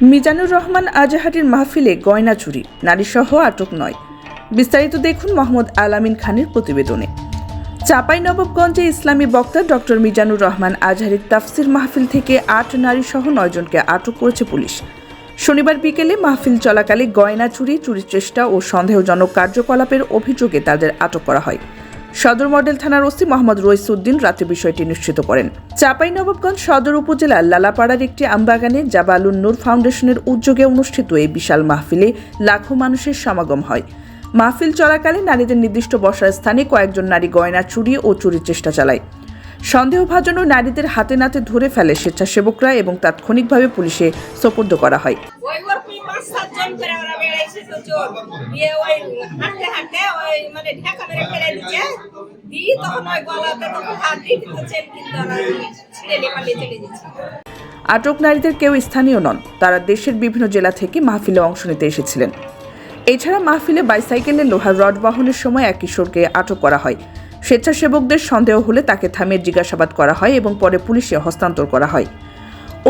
মিজানুর রহমান আজাহারির মাহফিলে গয়না চুরি, নারীসহ আটক ৯। বিস্তারিত দেখুন মোহাম্মদ আলামিন খানের প্রতিবেদনে। চাঁপাইনবাবগঞ্জে ইসলামী বক্তা ডক্টর মিজানুর রহমান আজহারির তাফসির মাহফিল থেকে ৮ নারীসহ ৯ জনকে আটক করেছে পুলিশ। শনিবার বিকেলে মাহফিল চলাকালে গয়না চুরি, চুরির চেষ্টা ও সন্দেহজনক কার্যকলাপের অভিযোগে তাদের আটক করা হয়। সদর মডেল থানার ওসি মোহাম্মদ রইসউদ্দিন রাতে বিষয়টি নিশ্চিত করেন। চাঁপাইনবাবগঞ্জ সদর উপজেলার লালাপাড়ার একটি আমবাগানে জাবালুন নূর ফাউন্ডেশনের উদ্যোগে অনুষ্ঠিত এই বিশাল মাহফিলে লাখো মানুষের সমাগম হয়। মাহফিল চলাকালে নারীদের নির্দিষ্ট বসার স্থানে কয়েকজন নারী গয়না চুরি ও চুরির চেষ্টা চালায়। সন্দেহভাজন ওই নারীদের হাতে নাতে ধরে ফেলে স্বেচ্ছাসেবকরা এবং তাৎক্ষণিকভাবে পুলিশে সোপর্দ করা হয়। আটক নারীদের কেউ স্থানীয় নন, তারা দেশের বিভিন্ন জেলা থেকে মাহফিলে অংশ নিতে এসেছিলেন। এছাড়া মাহফিলে বাইসাইকেলে লোহার রড বহনের সময় এক কিশোরকে আটক করা হয়। স্বেচ্ছাসেবকদের সন্দেহ হলে তাকে থামিয়ে জিজ্ঞাসাবাদ করা হয় এবং পরে পুলিশে হস্তান্তর করা হয়।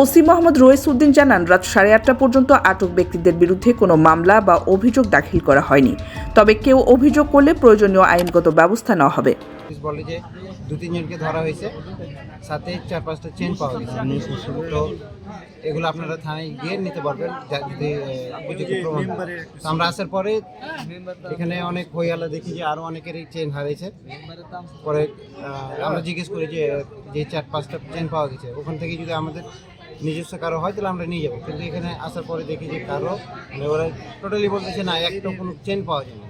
ওসি মোহাম্মদ রইসউদ্দিন জানান, রাত 8:30 পর্যন্ত আটক ব্যক্তিদের বিরুদ্ধে কোনো মামলা বা অভিযোগ দাখিল করা হয়নি, তবে কেউ অভিযোগ করলে প্রয়োজনীয় আইনগত ব্যবস্থা নেওয়া হবে। বলে যে 2-3 জনকে ধরা হয়েছে, সাথে 4-5টা চেন পাওয়া গেছে। তো এগুলো আপনারা থানায় গিয়ে নিতে পারবেন যদি উপযুক্ত প্রমাণ। আমরা আসার পরে এখানে অনেক হইয়ালা দেখি যে আরও অনেকেরই চেন হারিয়েছে। পরে আমরা জিজ্ঞেস করি যে 4-5টা চেন পাওয়া গেছে, ওখান থেকে যদি আমাদের নিজস্ব কারো হয় তাহলে আমরা নিয়ে যাবো। কিন্তু এখানে আসার পরে দেখি যে কারো ওরা টোটালি বলতেছে না, একটা কোনো চেন পাওয়া যায় না।